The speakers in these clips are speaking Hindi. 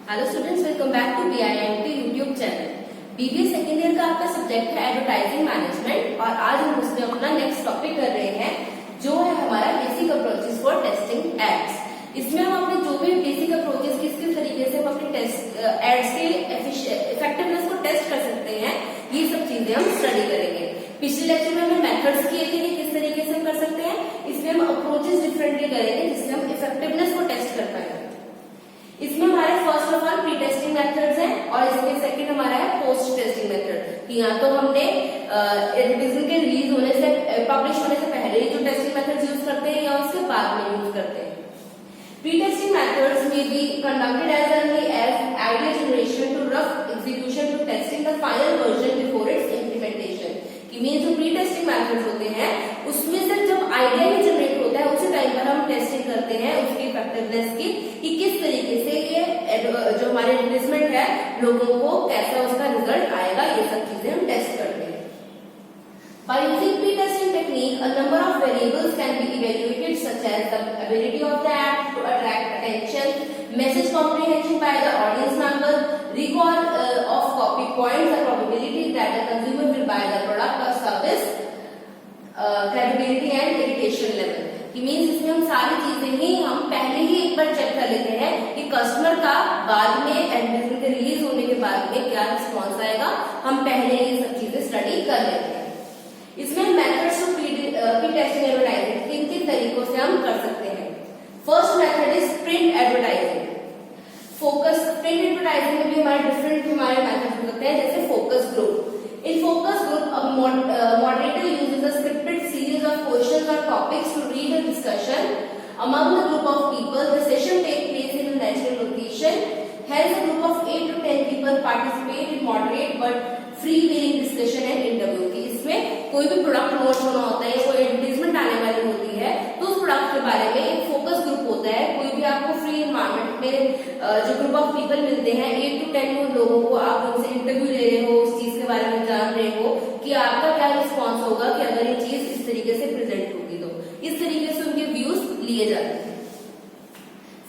Hello students, welcome back to BIMT YouTube channel. BBA second year का आपका सब्जेक्ट है एडवर्टाइजिंग मैनेजमेंट और आज हम उसमें अपना नेक्स्ट टॉपिक कर रहे हैं जो है हमारा basic approaches for testing ads. इसमें हम अपने जो भी बेसिक अप्रोचेस किस किस तरीके से हम अपने टेस्ट एड्स के इफेक्टिवनेस को टेस्ट कर सकते हैं, ये सब चीजें हम स्टडी करेंगे। पिछले लेक्चर में हमने मेथड्स किए थे कि किस तरीके से हम कर सकते हैं, इसमें हम अप्रोचेस डिफरेंटली करेंगे जिससे हम इफेक्टिवनेस को टेस्ट कर पाएंगे। इसमें हमारे first of all pre testing methods हैं और इसमें सेकंड हमारा है पोस्ट टेस्टिंग मेथड कि यहाँ तो हमने एडवर्टाइजमेंट के रिलीज होने से पब्लिश होने से पहले जो टेस्टिंग मेथड्स यूज करते हैं या उसके बाद में यूज करते हैं। Pre testing methods may be conducted as early as idea generation to rough execution to testing the final version before its implementation। कि मीन जो प्री टेस्टिंग मेथड्स होते हैं उसमें से जब आइडिया ही जनरेट होता है उसी टाइम पर हम टेस्टिंग करते हैं उसकी इफेक्टिवनेस की कि किस तरीके से ये जो हमारे एडवर्टाइजमेंट है लोगों को कैसा उसका रिजल्ट आएगा, ये सब चीजें हम टेस्ट करते हैं। By using pre-testing technique, a number of variables can be evaluated such as the ability of the ad to attract attention, message comprehension by the audience member, recall of copy points, the probability that the consumer will buy the product or service, credibility and irritation level। कि मीन्स इसमें हम सारी चीजें ही हम पहले ही एक बार चेक कर लेते हैं कि कस्टमर का बाद में एडवर्टाइजमेंट के रिलीज होने के बाद में क्या रिस्पॉन्स आएगा, हम पहले ये सब चीजें स्टडी कर लेते हैं। इसमें methods of pre testing advertising किन किन तरीकों से हम कर सकते हैं। First method is print advertising. Focus print advertising में भी हमारे डिफरेंट मेथड्स हो सकते हैं, जैसे focus group. In focus group, a moderator uses a scripted series of questions or topics to lead a discussion among the group of people. The session takes place in a natural location. Hence, a group of 8 to 10 people participate in moderate but free-wheeling discussion and interview। कि इसमें कोई भी प्रोडक्ट लॉन्च होना होता है, कोई एडवर्टाइजमेंट आने वाली होती है, तो उस प्रोडक्ट के बारे में एक फोकस ग्रुप होता है। कोई भी आपको फ्री एनवायरमेंट में जो ग्रुप ऑफ पीपल मिलते हैं 8 to 10 लोगों को, आप उनसे इंटरव्यू ले रहे हो, उस चीज के बारे में जान रहे हो कि आपका क्या रिस्पॉन्स होगा कि अगर ये चीज इस तरीके से प्रेजेंट होगी, तो इस तरीके से उनके व्यूज लिए जाते हैं।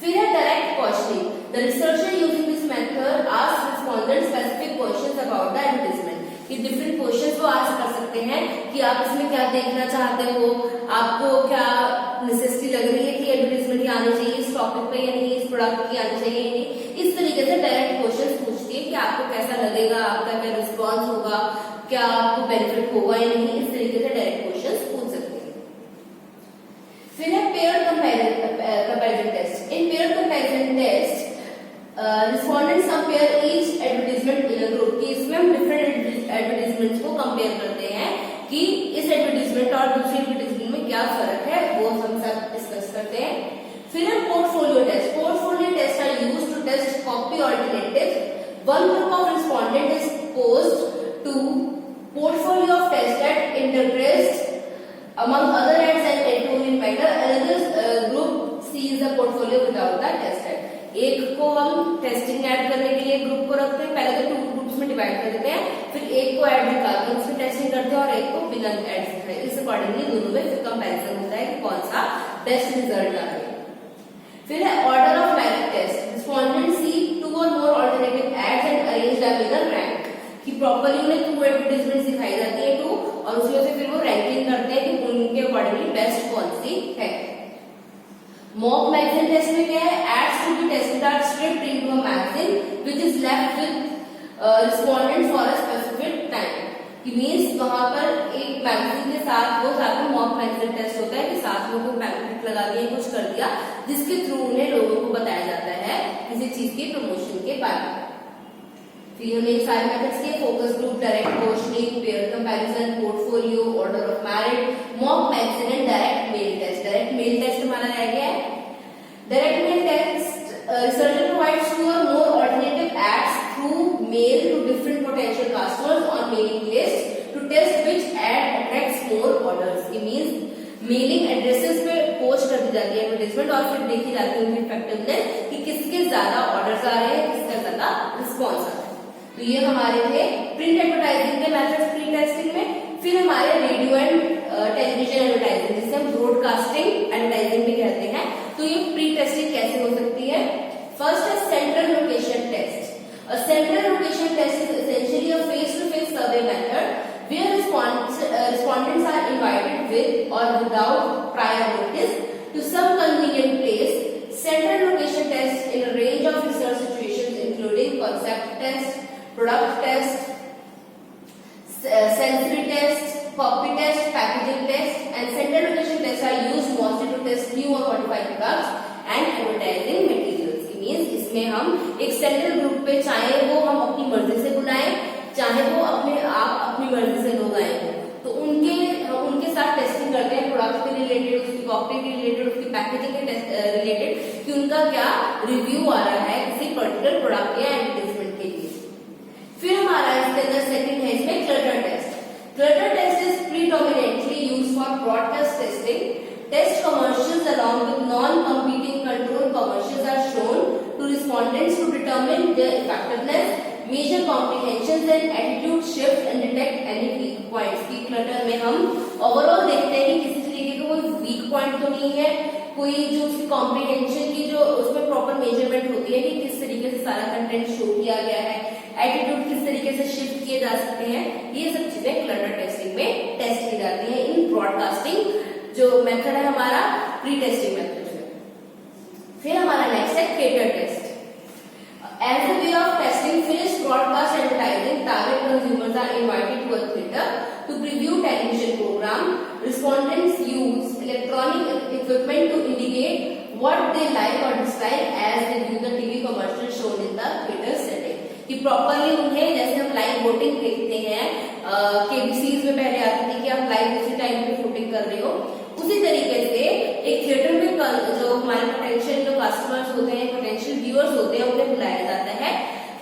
फिर है direct questioning. The researcher using this method ask respondent specific questions about the advertisement. कि डिफरेंट क्वेश्चंस को आस्क कर सकते हैं कि आप इसमें क्या देखना चाहते हो, आपको क्या नेसेसिटी लग रही है कि एडवर्टाइजमेंट की आनी चाहिए इस टॉपिक पे या नहीं, इस प्रोडक्ट की आनी चाहिए या नहीं। इस तरीके से डायरेक्ट क्वेश्चंस पूछती है कि आपको कैसा लगेगा, आपका क्या रिस्पॉन्स होगा, क्या आपको बेनिफिट होगा या नहीं, इस तरीके से डायरेक्ट क्वेश्चंस पूछ सकते हैं। फिर है pair comparison test. In pair comparison test respondents compare each advertisement in a group. कि इसमें हम डिफरेंट एडवर्टाइजमेंट्स को कंपेयर करते हैं कि इस एडवर्टाइजमेंट और दूसरी एडवर्टाइजमेंट में क्या फर्क है, वो हम सब डिस्कस करते हैं। फिर है portfolio test. Portfolio test are used to test copy alternatives. One group of respondent is posed to portfolio of tests that interest among other ads and editorial matter. Another group sees the portfolio without the test ad। एक को हम टेस्टिंग ऐड करने के लिए ग्रुप को रखते हैं, पहले तो 2 ग्रुप्स में डिवाइड कर देते हैं, फिर एक को ऐड निकालते हैं उसमें टेस्टिंग करते हैं और एक को बिना ऐड करते हैं। इस अकॉर्डिंगली दोनों में फिर कंपैरिजन होता है कि कौन सा बेस्ट रिजल्ट आ रहा है। फिर है order of merit test. Respondent see 2 or more alternative ads and arrange them in a rank। कि प्रॉपर्ली उन्हें 2 एडवर्टाइजमेंट दिखाई जाती है 2 और उसमें से फिर वो रैंकिंग करते हैं कि उनके अकॉर्डिंगली बेस्ट कौन सी है। मॉक मैगजीन टेस्ट में क्या है, ads to be tested are stripped into a magazine which is left with respondent for a specific time. कि मींस वहां पर एक मैगजीन के साथ वो साथ में मॉक मैगजीन टेस्ट होता है कि साथ में कोई पैम्फलेट लगा दिया, कुछ कर दिया जिसके थ्रू उन्हें लोगों को बताया जाता है किसी चीज की प्रमोशन के बारे में। फिर हमने सारे मेथड्स के focus group, direct questioning, pair comparison, portfolio, order of merit, mock magazine and direct mail test. Direct mail test हमारा रह गया है। Direct mail test researcher provides 2 or more alternative ads through mail to different potential customers on mailing list to test which ad attracts more orders। It means mailing addresses पे पोस्ट कर दी जाती है एडवर्टाइजमेंट और फिर देखी जाती है उनकी इफेक्टिवनेस कि किसके ज्यादा ऑर्डर्स आ रहे हैं, किसका ज्यादा रिस्पॉन्स आ रहा है। तो ये हमारे थे प्रिंट एडवर्टाइजिंग के मेथड्स प्री टेस्टिंग में। फिर हमारे रेडियो एंड टेलीविजन एडवर्टाइजिंग जिसे हम ब्रॉडकास्टिंग एडवर्टाइजिंग भी कहते हैं। तो ये प्री टेस्टिंग कैसे हो सकती है। फर्स्ट है central location with or without prior notice to some convenient place. Central location test in a range of research situations including concept test, product test, sensory test, copy test, packaging test, and central location tests are used mostly to test new or modified products and advertising materials. Means इसमें हम एक सेंट्रल ग्रुप पे चाहे वो हम अपनी मर्जी से बुलाएं, चाहे वो अपने आप अपनी मर्जी से लोग आए हो, तो उनके साथ टेस्टिंग करते हैं प्रोडक्ट के रिलेटेड, उसकी कॉपी के रिलेटेड, उसकी पैकेजिंग के रिलेटेड कि उनका क्या रिव्यू आ रहा है किसी पर्टिकुलर प्रोडक्ट या एडवर्टाइजमेंट के लिए। फिर हमारा इसके अंदर सेकंड है इसमें clutter test. Clutter test is predominantly used for broadcast testing. Test commercials along with non-competing control commercials are shown to respondents to determine their effectiveness, measure comprehensions and attitude shift and detect any weak points. की clutter में हम overall देखते हैं कि किसी तरीके का कोई weak point तो नहीं है, कोई जो उसकी comprehension की जो उसमें proper measurement होती है कि किस तरीके से सारा content show किया गया है, attitude किस तरीके से shift किए जा सकते हैं, ये सब चीजें clutter testing में टेस्ट की जाती है इन broadcasting जो मेथड है हमारा प्री टेस्टिंग मेथड में। फिर हमारा नेक्स्ट है theatre test. As a way of testing finished broadcast advertising, target consumers are invited to a theatre to preview television programme. Respondents use electronic equipment to indicate what they like और dislike as they view the TV commercial shown in the theatre setting. कि प्रॉपरली उन्हें, जैसे हम लाइव वोटिंग देखते हैं केबीसीज में पहले आती थी कि आप लाइव उसी टाइम पे वोटिंग कर रहे हो, उसी तरीके से एक थिएटर में जो हमारे पोटेंशियल जो कस्टमर्स होते हैं, पोटेंशियल व्यूअर्स होते हैं, उन्हें बुलाया जाता है,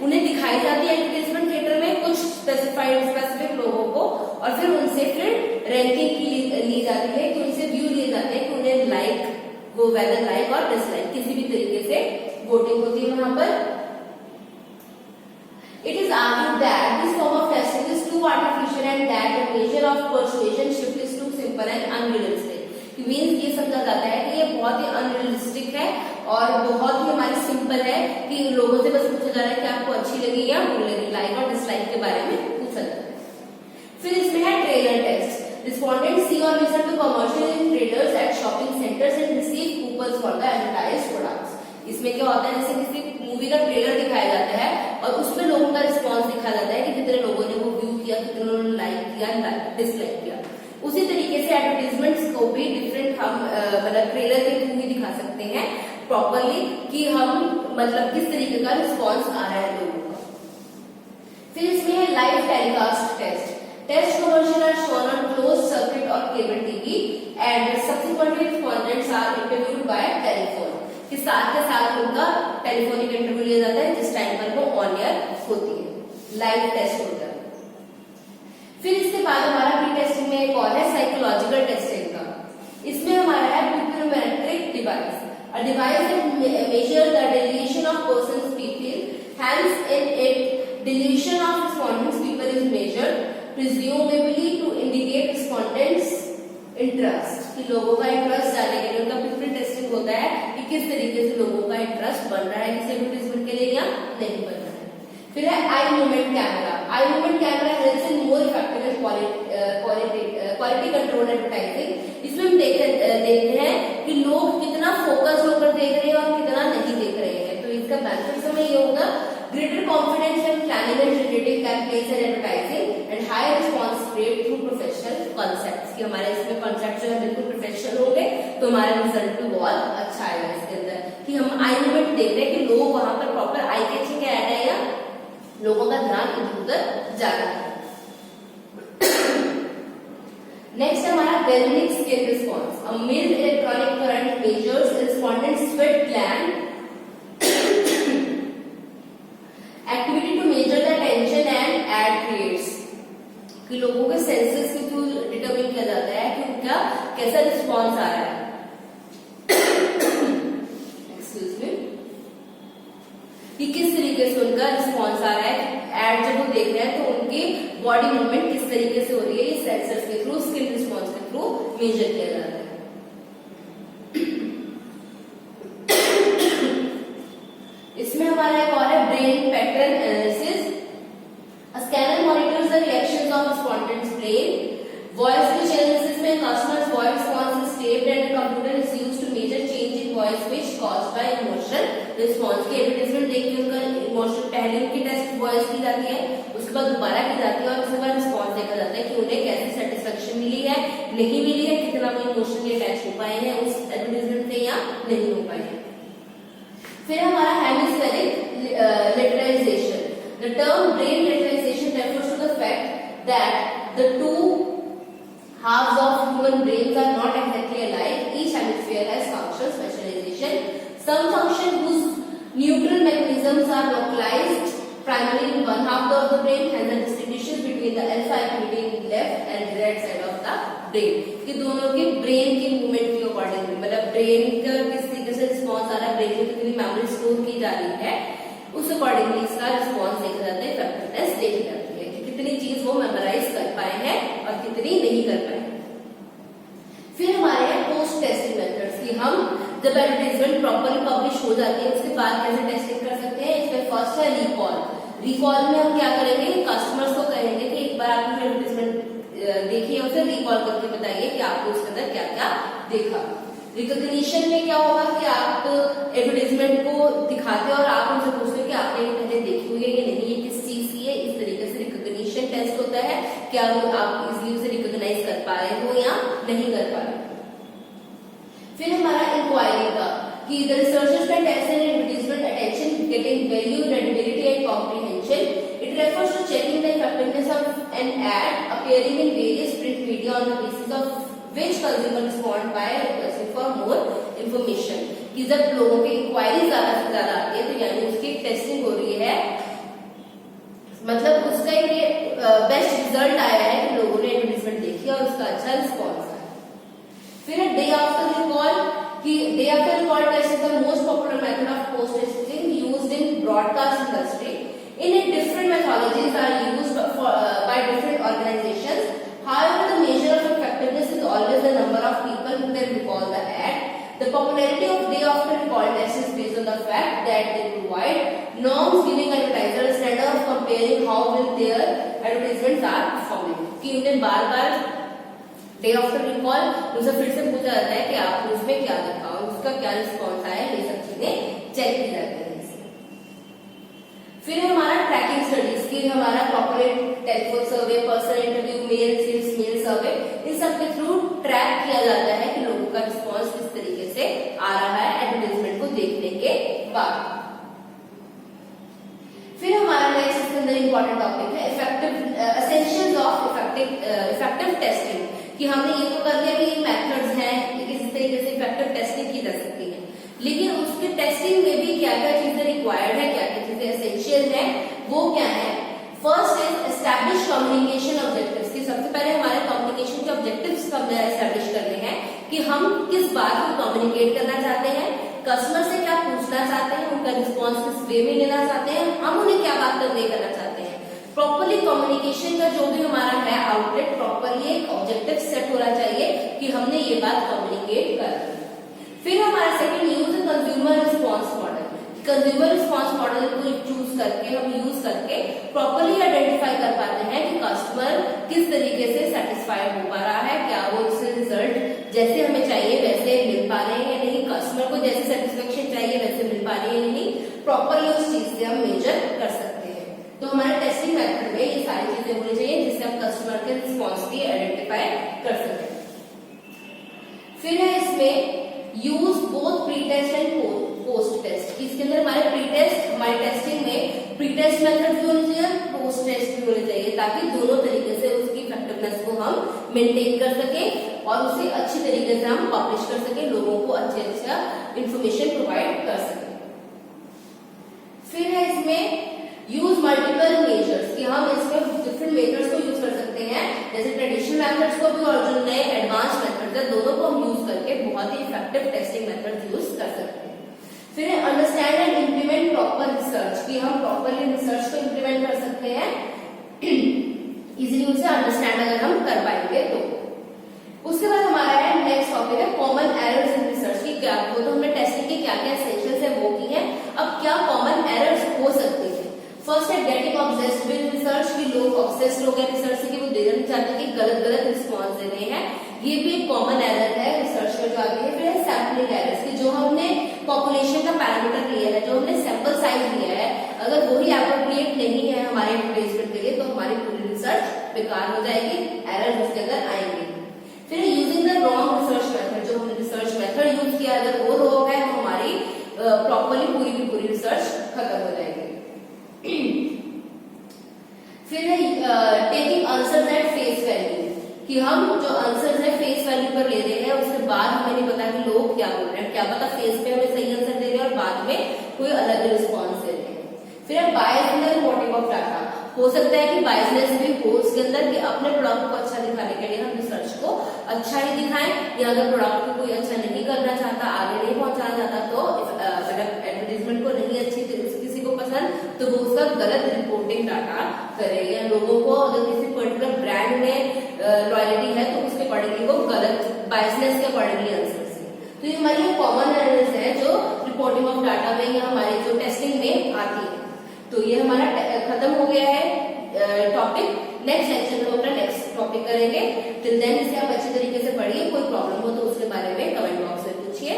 उन्हें दिखाई जाती है एडवर्टाइजमेंट थिएटर में कुछ स्पेसिफिक लोगों को, और फिर उनसे फिर रैंकिंग की ली जाती है कि उनसे व्यू लिए जाते हैं कि उन्हें लाइक वो वेदर लाइक और डिसलाइक किसी भी तरीके से वोटिंग होती है वहां पर. It is argued that this form of testing is too artificial and that the measure of persuasion shift is too simple and unrealistic. It means ये समझा जाता है कि ये बहुत ही अनरियलिस्टिक है और बहुत ही हमारी सिंपल है कि लोगों से बस पूछा जा रहा है कि आपको अच्छी लगी या बुरी लगी, लाइक और डिसलाइक के बारे में पूछा जाता है. फिर इसमें है trailer test. Respondents see or listen to commercials in trailers at shopping centers and receive coupons for the advertised products. इसमें क्या होता है, जैसे किसी मूवी का ट्रेलर दिखाया जाता है और उसमें लोगों का रिस्पांस दिखाया जाता है कि कितने लोगों ने वो व्यू किया, कितने लोगों ने लाइक किया, डिसलाइक किया. उसी तरीके से एडवर्टाइजमेंट्स को भी डिफरेंट हम मतलब ट्रेलर के थ्रू ही दिखा सकते हैं प्रॉपरली कि हम मतलब किस तरीके का रिस्पांस आ रहा है लोगों का. फिर इसमें है live telecast test. Test commercials are shown on closed circuit or cable TV and subsequently respondents are interviewed by telephone. कि साथ के साथ उनका टेलीफोनिक इंटरव्यू लिया जाता है जिस टाइम पर वो ऑन एयर होती है, लाइव टेस्ट होता है. फिर इसके बाद हमारा प्री टेस्टिंग में एक और है साइकोलॉजिकल टेस्टिंग का. इसमें हमारा है पिक्योमेट्रिक device. A device that measure the deviation of person's pupil, hence in it deviation of respondents' pupil is measured presumably to indicate respondents' interest. कि लोगों का इंटरेस्ट जानने के लिए उनका पिक्चर टेस्टिंग होता है कि किस तरीके से लोगों का इंटरेस्ट बन रहा है किसी एडवर्टाइजमेंट के लिए या नहीं बन रहा है. फिर है eye movement camera. Eye movement camera helps in more effective quality control advertising. इसमें हम देखते हैं कि लोग कितना फोकस होकर देख रहे हैं और कितना नहीं देख रहे हैं. तो इसका बेनिफिट हमें ये होगा greater confidence in planning and generating campaigns and advertising and high response rate through professional concepts. कि हमारे इसमें कॉन्सेप्ट जो है बिल्कुल प्रोफेशनल होंगे तो हमारा रिजल्ट भी बहुत अच्छा आएगा इसके अंदर कि हम आई मूवमेंट देख रहे हैं कि लोग वहां पर प्रॉपर आई कैचिंग ऐड है या लोगों का ध्यान इधर उधर जा रहा है. नेक्स्ट हमारा galvanic skin response. A mild electronic current measures respondents' sweat gland activity to measure the tension and add rates. कि लोगों के सेंसेस के थ्रू डिटरमिन किया जाता है कि उनका कैसा रिस्पॉन्स आ रहा है. एक्सक्यूज मी, कि किस तरीके से उनका रिस्पॉन्स आ रहा है. एड जब वो देख रहे हैं तो उनकी बॉडी मूवमेंट किस तरीके से हो रही है, ये सेंसर्स के थ्रू, स्किन रिस्पॉन्स के थ्रू मेजर किया जाता है. इसमें हमारा एक और है brain pattern analysis. A scanner monitors the reactions of respondents' brain. Voice which analysis जिसमें customers voice response is taped and computer is used to measure change in voice which caused by emotion response. की एडवर्टाइजमेंट देख के उनका इमोशन पहले उनकी टेस्ट वॉइस की जाती है, उसके बाद दोबारा की जाती है और उसके बाद रिस्पॉन्स देखा जाता है कि उन्हें कैसी सेटिस्फेक्शन मिली है, नहीं मिली है, कितना वो इमोशनली अटैच हो पाए हैं उस एडवर्टाइजमेंट से या नहीं हो पाए हैं। फिर हमारा hemispheric लिटरलाइजेशन। The term brain literalization refers to the fact that the two halves of human brains are not exactly alike. Each hemisphere has function specialization. Some function whose neutral mechanisms are localized primarily in one half of the brain, and the distribution between the alpha activity in left and right side of the brain. कि दोनों के ब्रेन के मूवमेंट के अकॉर्डिंग, मतलब ब्रेन का किस तरीके से रिस्पॉन्स आ रहा है, ब्रेन में कितनी मेमोरी स्टोर की जा रही है, उस अकॉर्डिंगली इसका रिस्पॉन्स देखा जाता है, इफेक्टिवनेस देखी जाती है कि कितनी चीज वो मेमोराइज कर पाए हैं और कितनी नहीं कर पाए। फिर हमारे यहाँ पोस्ट टेस्टिंग मेथड्स की हम जब एडवर्टाइजमेंट प्रॉपर्ली पब्लिश हो जाती है उसके बाद कैसे टेस्टिंग कर सकते हैं। इसमें फर्स्ट है रिकॉल। रिकॉल में हम क्या करेंगे, कस्टमर्स को कहेंगे कि एक बार आपने एडवर्टाइजमेंट देखिए, उसे रिकॉल करके बताइए कि आपने उसके अंदर क्या क्या देखा। रिकॉग्निशन में क्या होगा कि आप एडवर्टाइजमेंट को दिखाते हैं और आप उनसे पूछते हैं कि आपने ये पहले देखी हुई है या नहीं, ये किस चीज की है। इस तरीके से रिकॉग्निशन टेस्ट होता है, क्या वो आप इजीली उसे रिकॉग्नाइज कर पा रहे हो या नहीं कर पा रहे। फिर हमारा इंक्वायरी का कि the researchers can test an advertisement attention getting value readability and comprehension. It refers to checking the effectiveness of an ad appearing in various print media on the basis of which consumer respond by requesting for more information। कि जब लोगों की इंक्वायरी ज्यादा से ज्यादा आती है तो यानी उसकी टेस्टिंग हो रही है, मतलब उसका ये बेस्ट रिजल्ट आया है कि लोगों ने एडवर्टाइजमेंट देखी और उसका अच्छा रिस्पॉन्स आया। फिर डे आफ्टर रिकॉल कि day after recall test is the most popular method of post testing used in broadcast industry. In it different methodologies are used by different organisations. However, the measure of effectiveness is always the number of people who can recall the ad. The popularity of day after recall tests is based on the fact that they provide norms giving advertisers a standard of comparing how well their advertisements are performing। कि उन्हें बार बार डे आफ्टर रिकॉल उनसे फिर से पूछा जाता है कि आपने उसमें क्या देखा और उसका क्या रिस्पॉन्स आया, ये सब चीजें चेक की जाती है। फिर हमारा ट्रैकिंग स्टडीज की हमारा corporate telephone survey, personal interview, mail sales mail survey, इन सब के थ्रू ट्रैक किया जाता है कि लोगों का रिस्पॉन्स किस तरीके से आ रहा है एडवर्टाइजमेंट को देखने के बाद। फिर हमारा नेक्स्ट इसके अंदर इंपॉर्टेंट टॉपिक है effective essentials of effective testing. कि हमने ये तो कर लिया कि ये मेथड्स हैं, किस तरीके से इफेक्टिव टेस्टिंग की जा सकती है, लेकिन उसके टेस्टिंग में भी क्या क्या चीजें रिक्वायर्ड है, क्या क्या चीजें एसेंशियल है, वो क्या है। First is establish communication objectives. कि सबसे पहले हमारे कम्युनिकेशन के ऑब्जेक्टिव्स हमें एस्टैब्लिश करने हैं कि हम किस बात को कम्युनिकेट करना चाहते हैं, कस्टमर से क्या पूछना चाहते हैं, उनका रिस्पॉन्स किस वे में लेना चाहते हैं, हम उन्हें क्या बात कन्वे करना चाहते हैं। प्रॉपरली कम्युनिकेशन का जो भी हमारा है आउटलेट, प्रॉपरली एक ऑब्जेक्टिव सेट होना चाहिए कि हमने ये बात कम्युनिकेट कर दी। फिर हमारा second use consumer response model. Consumer response model को चूज करके हम यूज करके प्रॉपरली आइडेंटिफाई कर पाते हैं कि कस्टमर किस तरीके से सेटिस्फाइड हो पा रहा है, क्या वो उससे रिजल्ट जैसे हमें चाहिए वैसे मिल पा रहे हैं या नहीं, कस्टमर को जैसे सेटिस्फेक्शन चाहिए वैसे मिल पा रही है या नहीं, प्रॉपरली उस चीज से हम मेजर कर सकते हैं। तो हमारे टेस्टिंग मेथड में ये सारी चीजें होनी चाहिए जिससे हम कस्टमर के रिस्पॉन्स की आइडेंटिफाई कर सकें। फिर है इसमें use both pre test and post test. इसके अंदर हमारे प्री टेस्ट, हमारी टेस्टिंग में प्री टेस्ट मेथड भी होनी चाहिए, पोस्ट टेस्ट भी होने चाहिए, ताकि दोनों तरीके से उसकी इफेक्टिवनेस को हम मेंटेन कर सके और उसे अच्छी तरीके से हम पब्लिश कर सके, लोगों को अच्छा इंफॉर्मेशन प्रोवाइड कर सके। फिर है इसमें यूज मल्टीपल मेजर्स। कि हम इसमें डिफरेंट मेथड्स को यूज कर सकते हैं, जैसे ट्रेडिशनल मेथड्स को भी और जो नए एडवांस मेथड्स है दोनों को हम यूज करके बहुत ही इफेक्टिव टेस्टिंग मेथड यूज कर सकते हैं। फिर understand and implement proper research. कि हम प्रॉपरली रिसर्च को इम्प्लीमेंट कर सकते हैं, इजीली उसे अंडरस्टैंड अगर हम कर पाएंगे तो। उसके बाद हमारा है नेक्स्ट टॉपिक है कॉमन एरर्स इन रिसर्च। की क्या वो तो हमने टेस्टिंग के क्या क्या एसेंशियल्स है वो की है, अब क्या कॉमन एरर्स हो सकती है। फर्स्ट है गेटिंग ऑब्सेस्ड विद रिसर्च। कि लोग ऑब्सेस्ड हो गए रिसर्च से कि वो देना नहीं चाहते कि गलत रिस्पॉन्स दे रहे हैं, ये भी एक कॉमन एरर है रिसर्च में जो आती है। फिर है सैम्पलिंग एरर्स की, जो हमने पॉपुलेशन का पैरामीटर लिया है, जो हमने सैंपल साइज लिया है, अगर वही एप्रोप्रिएट नहीं है हमारे रिप्लेसमेंट के लिए तो हमारी पूरी रिसर्च बेकार हो जाएगी, एरर उसके अंदर आएंगे। फिर using the wrong research method, जो हमने रिसर्च मेथड यूज किया अगर वो रॉन्ग है तो हमारी प्रॉपरली पूरी की पूरी रिसर्च खत्म हो जाएगी। फिर है taking answers at face value, कि हम जो आंसर्स है फेस वैल्यू पर ले रहे हैं, उसके बाद हमें नहीं पता कि लोग क्या बोल रहे हैं, क्या पता फेस पे हमें सही आंसर दे रहे हैं और बाद में कोई अलग रिस्पॉन्स दे रहे हैं। फिर है bias in the reporting of data, हो सकता है कि बायसनेस भी हो उसके अंदर कि अपने प्रोडक्ट को अच्छा दिखाने के लिए हम रिसर्च को अच्छा ही दिखाएं, या अगर प्रोडक्ट को कोई अच्छा नहीं करना चाहता, आगे नहीं पहुंचाना चाहता, तो एडवर्टीजमेंट को नहीं अच्छी किसी को पसंद तो वो उसका गलत रिपोर्टिंग डाटा करेगा। लोगों को अगर किसी पर्टिकुलर ब्रांड में लॉयल्टी है तो उसके पड़ेगी वो गलत बायसनेस के पड़ेगी आंसर से। तो ये हमारी कॉमन एरर्स है जो रिपोर्टिंग ऑफ डाटा में या हमारी जो टेस्टिंग में आती है। तो ये हमारा खत्म हो गया है टॉपिक। नेक्स्ट सेक्शन में हम अपना नेक्स्ट टॉपिक करेंगे। टिल देन इसे आप अच्छी तरीके से पढ़िए, कोई प्रॉब्लम हो तो उसके बारे में कमेंट बॉक्स में पूछिए।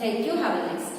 Thank you, have a nice day.